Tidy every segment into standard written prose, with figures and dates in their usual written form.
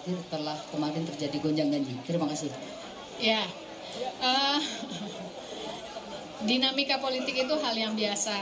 khawatir telah kemarin terjadi gonjang-ganjing? Terima kasih. Ya, dinamika politik itu hal yang biasa,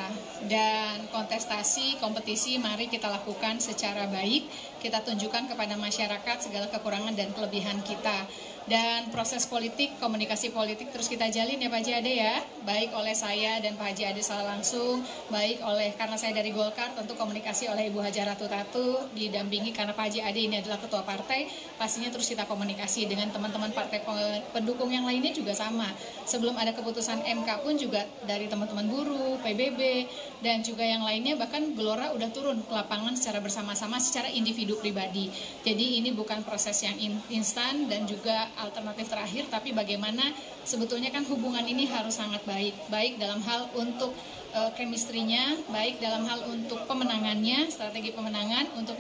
dan kontestasi, kompetisi mari kita lakukan secara baik, kita tunjukkan kepada masyarakat segala kekurangan dan kelebihan kita. Dan proses politik, komunikasi politik terus kita jalin ya Pak Haji Ade ya, baik oleh saya dan Pak Haji Ade secara langsung, baik oleh, karena saya dari Golkar, tentu komunikasi oleh Ibu Haja Ratu Tatu, didampingi karena Pak Haji Ade ini adalah ketua partai, pastinya terus kita komunikasi dengan teman-teman partai pendukung yang lainnya juga sama. Sebelum ada keputusan MK pun juga dari teman-teman buruh, PBB, dan juga yang lainnya, bahkan Gelora udah turun ke lapangan secara bersama-sama, secara individu pribadi. Jadi ini bukan proses yang instan dan juga alternatif terakhir, tapi bagaimana sebetulnya kan hubungan ini harus sangat baik, baik dalam hal untuk chemistry-nya, baik dalam hal untuk pemenangannya, strategi pemenangan, untuk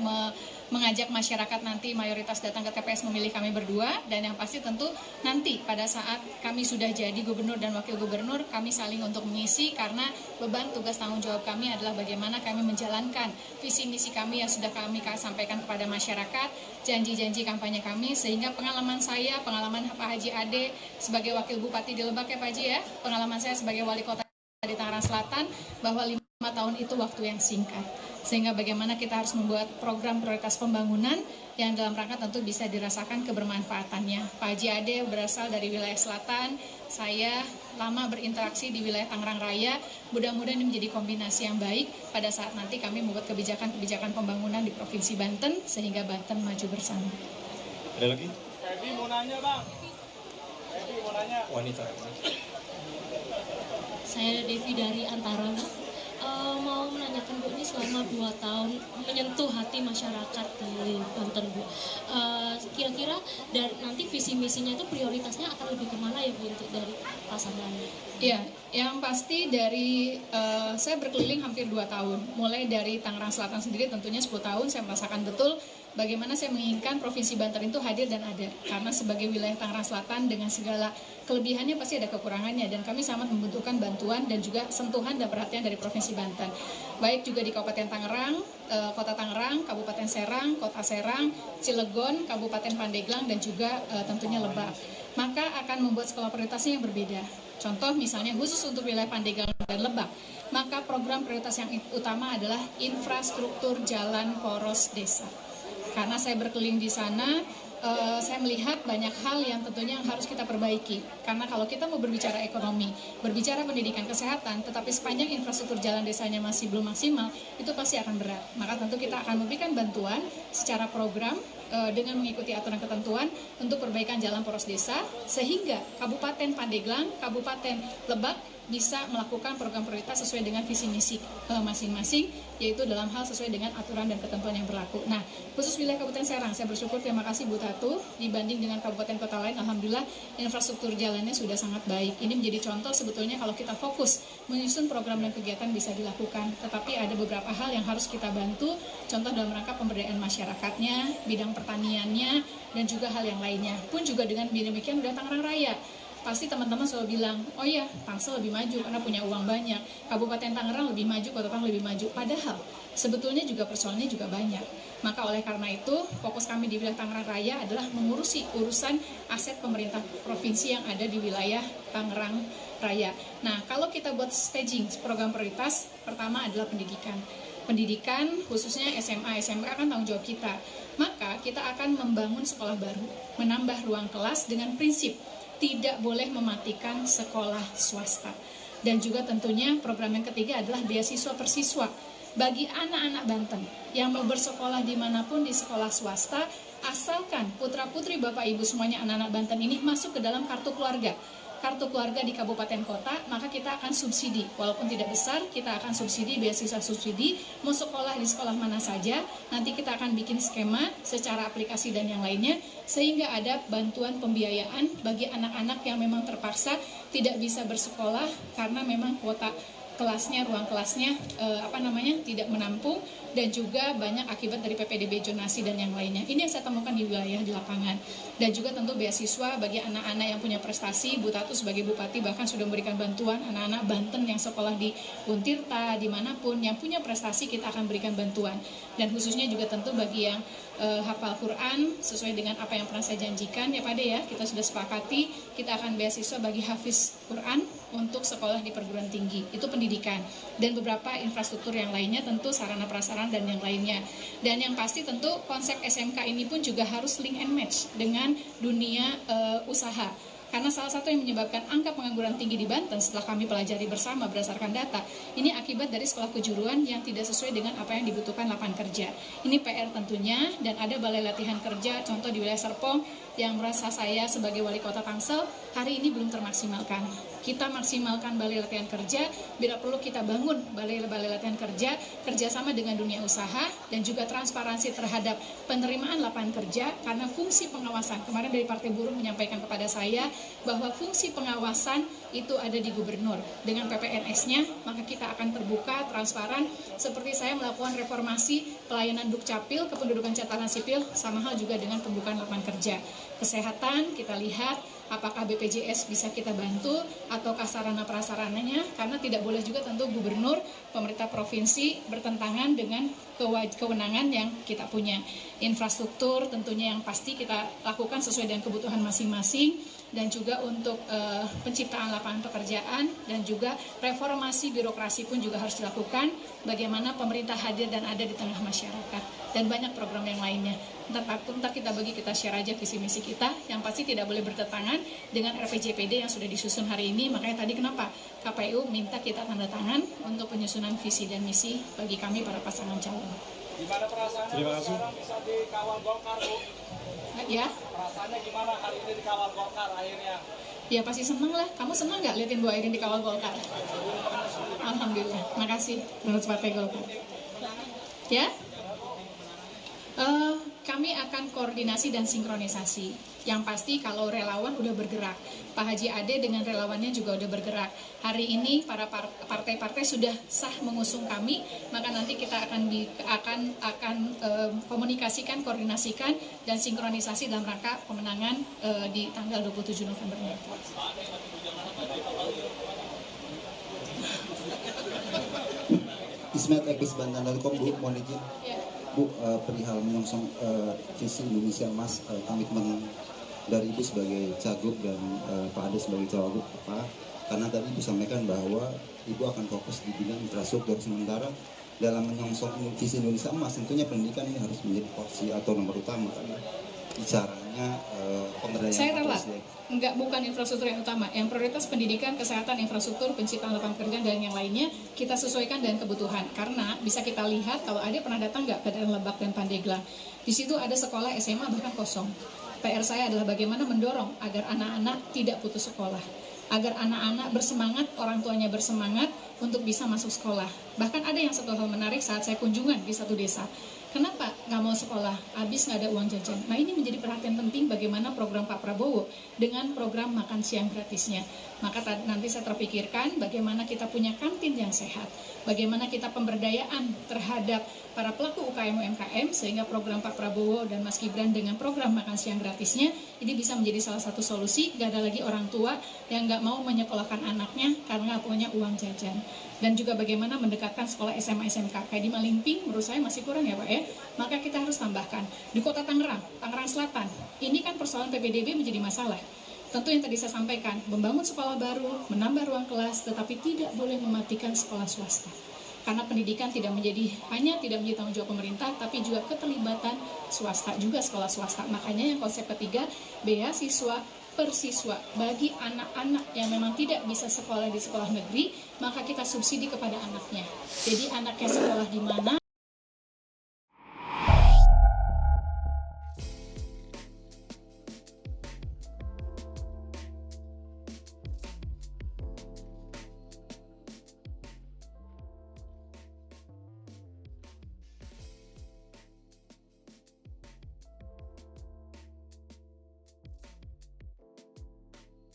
mengajak masyarakat nanti mayoritas datang ke TPS memilih kami berdua, dan yang pasti tentu nanti pada saat kami sudah jadi gubernur dan wakil gubernur, kami saling untuk mengisi, karena beban tugas tanggung jawab kami adalah bagaimana kami menjalankan visi misi kami yang sudah kami sampaikan kepada masyarakat, janji-janji kampanye kami, sehingga pengalaman saya, pengalaman Pak Haji Ade sebagai wakil bupati di Lebak ya Pak Haji ya, pengalaman saya sebagai wali kota di Tangerang Selatan, bahwa 5 tahun itu waktu yang singkat, sehingga bagaimana kita harus membuat program prioritas pembangunan yang dalam rangka tentu bisa dirasakan kebermanfaatannya. Pak Haji Ade berasal dari wilayah selatan, saya lama berinteraksi di wilayah Tangerang Raya, mudah-mudahan ini menjadi kombinasi yang baik pada saat nanti kami membuat kebijakan-kebijakan pembangunan di Provinsi Banten, sehingga Banten maju bersama. Ada lagi? Evi mau nanya Bang. Evi mau nanya. Wanita. Saya Devi dari Antara, mau menanyakan Bu, ini selama 2 tahun menyentuh hati masyarakat di Banten Bu, kira-kira nanti visi misinya itu prioritasnya akan lebih kemana ya Bu untuk dari pasangannya? Ya, yang pasti dari saya berkeliling hampir 2 tahun, mulai dari Tangerang Selatan sendiri tentunya 10 tahun saya merasakan betul bagaimana saya menginginkan Provinsi Banten itu hadir dan ada, karena sebagai wilayah Tangerang Selatan dengan segala kelebihannya pasti ada kekurangannya, dan kami sangat membutuhkan bantuan dan juga sentuhan dan perhatian dari Provinsi Banten, baik juga di Kabupaten Tangerang, Kota Tangerang, Kabupaten Serang, Kota Serang, Cilegon, Kabupaten Pandeglang, dan juga tentunya Lebak. Maka akan membuat skala prioritasnya yang berbeda. Contoh misalnya khusus untuk wilayah Pandeglang dan Lebak, maka program prioritas yang utama adalah infrastruktur jalan poros desa. Karena saya berkeliling di sana, saya melihat banyak hal yang tentunya harus kita perbaiki. Karena kalau kita mau berbicara ekonomi, berbicara pendidikan, kesehatan, tetapi sepanjang infrastruktur jalan desanya masih belum maksimal, itu pasti akan berat. Maka tentu kita akan memberikan bantuan secara program dengan mengikuti aturan ketentuan untuk perbaikan jalan poros desa, sehingga Kabupaten Pandeglang, Kabupaten Lebak bisa melakukan program prioritas sesuai dengan visi misi masing-masing, yaitu dalam hal sesuai dengan aturan dan ketentuan yang berlaku. Nah, khusus wilayah Kabupaten Serang, saya bersyukur, terima kasih Bu Tatu, dibanding dengan kabupaten kota lain, alhamdulillah infrastruktur jalannya sudah sangat baik. Ini menjadi contoh sebetulnya kalau kita fokus menyusun program dan kegiatan bisa dilakukan, tetapi ada beberapa hal yang harus kita bantu, contoh dalam rangka pemberdayaan masyarakatnya, bidang pertaniannya, dan juga hal yang lainnya. Pun juga dengan demikian udah Tangerang Raya. Pasti teman-teman selalu bilang, oh ya, Tangsel lebih maju karena punya uang banyak, Kabupaten Tangerang lebih maju, Kota Tangerang lebih maju. Padahal sebetulnya juga persoalannya juga banyak. Maka oleh karena itu, fokus kami di wilayah Tangerang Raya adalah mengurusi urusan aset pemerintah provinsi yang ada di wilayah Tangerang Raya. Nah, kalau kita buat staging program prioritas, pertama adalah pendidikan. Pendidikan khususnya SMA, SMK kan tanggung jawab kita. Maka kita akan membangun sekolah baru, menambah ruang kelas dengan prinsip tidak boleh mematikan sekolah swasta. Dan juga tentunya program yang ketiga adalah beasiswa persiswa bagi anak-anak Banten yang mau bersekolah dimanapun di sekolah swasta, asalkan putra-putri Bapak Ibu semuanya anak-anak Banten ini masuk ke dalam kartu keluarga di kabupaten kota, maka kita akan subsidi, walaupun tidak besar, kita akan subsidi, beasiswa subsidi, mau sekolah di sekolah mana saja, nanti kita akan bikin skema secara aplikasi dan yang lainnya, sehingga ada bantuan pembiayaan bagi anak-anak yang memang terpaksa tidak bisa bersekolah karena memang kuota kelasnya, ruang kelasnya tidak menampung, dan juga banyak akibat dari PPDB zonasi dan yang lainnya. Ini yang saya temukan di wilayah di lapangan. Dan juga tentu beasiswa bagi anak-anak yang punya prestasi. Bu Tatu sebagai Bupati bahkan sudah memberikan bantuan anak-anak Banten yang sekolah di Untirta, dimanapun yang punya prestasi kita akan berikan bantuan. Dan khususnya juga tentu bagi yang hafal Quran sesuai dengan apa yang pernah saya janjikan ya Pak De ya, kita sudah sepakati kita akan beasiswa bagi hafiz Quran untuk sekolah di perguruan tinggi, itu pendidikan, dan beberapa infrastruktur yang lainnya tentu sarana prasarana dan yang lainnya. Dan yang pasti tentu konsep SMK ini pun juga harus link and match dengan dunia usaha. Karena salah satu yang menyebabkan angka pengangguran tinggi di Banten setelah kami pelajari bersama berdasarkan data, ini akibat dari sekolah kejuruan yang tidak sesuai dengan apa yang dibutuhkan lapangan kerja. Ini PR tentunya, dan ada balai latihan kerja, contoh di wilayah Serpong, yang merasa saya sebagai wali kota Tangsel, hari ini belum termaksimalkan. Kita maksimalkan balai latihan kerja, bila perlu kita bangun balai latihan kerja, kerjasama dengan dunia usaha, dan juga transparansi terhadap penerimaan lapangan kerja, karena fungsi pengawasan, kemarin dari Partai Buruh menyampaikan kepada saya, bahwa fungsi pengawasan itu ada di gubernur. Dengan PPNS-nya, maka kita akan terbuka, transparan, seperti saya melakukan reformasi pelayanan Dukcapil, kependudukan catatan sipil, sama hal juga dengan pembukaan lapangan kerja. Kesehatan, kita lihat apakah BPJS bisa kita bantu, ataukah sarana prasarananya, karena tidak boleh juga tentu gubernur, pemerintah provinsi bertentangan dengan kewenangan yang kita punya. Infrastruktur tentunya yang pasti kita lakukan sesuai dengan kebutuhan masing-masing, dan juga untuk penciptaan lapangan pekerjaan, dan juga reformasi birokrasi pun juga harus dilakukan, bagaimana pemerintah hadir dan ada di tengah masyarakat, dan banyak program yang lainnya. Ntar kita share aja visi misi kita, yang pasti tidak boleh bertentangan dengan RPJPD yang sudah disusun hari ini. Makanya tadi kenapa KPU minta kita tanda tangan untuk penyusunan visi dan misi bagi kami para pasangan calon. Gimana perasaannya sekarang bisa dikawal Golkar, Bu? Ya. Perasaannya gimana hari ini dikawal Golkar akhirnya? Ya pasti seneng lah. Kamu seneng nggak liatin Bu Airin dikawal Golkar? Alhamdulillah. Makasih menurut Partai Golkar. Ya. Kami akan koordinasi dan sinkronisasi. Yang pasti kalau relawan udah bergerak, Pak Haji Ade dengan relawannya juga udah bergerak. Hari ini para partai-partai sudah sah mengusung kami, maka nanti kita akan komunikasikan, koordinasikan, dan sinkronisasi dalam rangka pemenangan di tanggal 27 November nanti. Ismet Ekis Banten dari Bu, mohon izin. Ya. Bu, perihal menyongsong visi Indonesia Emas, komitmen dari Ibu sebagai Cagup dan Pak Ade sebagai Cawagup apa? Karena tadi Ibu sampaikan bahwa Ibu akan fokus di bidang infrastruktur, sementara dalam menyongsong visi Indonesia Emas tentunya pendidikan ini harus menjadi porsi atau nomor utama, karena bicaranya pemberdayaan. Saya tolak, bukan infrastruktur yang utama. Yang prioritas pendidikan, kesehatan, infrastruktur, penciptaan lapangan kerja, dan yang lainnya kita sesuaikan dengan kebutuhan. Karena bisa kita lihat, kalau ada pernah datang nggak ke daerah Lebak dan Pandeglang, di situ ada sekolah SMA bahkan kosong. PR saya adalah bagaimana mendorong agar anak-anak tidak putus sekolah, agar anak-anak bersemangat, orang tuanya bersemangat untuk bisa masuk sekolah. Bahkan ada yang satu hal menarik saat saya kunjungan di satu desa. Kenapa nggak mau sekolah? Habis nggak ada uang jajan. Nah, ini menjadi perhatian penting bagaimana program Pak Prabowo dengan program makan siang gratisnya. Maka nanti saya terpikirkan bagaimana kita punya kantin yang sehat, bagaimana kita pemberdayaan terhadap para pelaku UKM UMKM, sehingga program Pak Prabowo dan Mas Gibran dengan program makan siang gratisnya ini bisa menjadi salah satu solusi. Gak ada lagi orang tua yang nggak mau menyekolahkan anaknya karena nggak punya uang jajan. Dan juga bagaimana mendekatkan sekolah SMA SMK kayak di Malimping, menurut saya masih kurang ya Pak ya. Maka kita harus tambahkan di kota Tangerang Selatan. Ini kan persoalan PPDB menjadi masalah. Tentu yang tadi saya sampaikan, membangun sekolah baru, menambah ruang kelas, tetapi tidak boleh mematikan sekolah swasta. Karena pendidikan tidak menjadi tanggung jawab pemerintah, tapi juga keterlibatan swasta, juga sekolah swasta. Makanya yang konsep ketiga, beasiswa persiswa bagi anak-anak yang memang tidak bisa sekolah di sekolah negeri, maka kita subsidi kepada anaknya. Jadi anaknya sekolah di mana,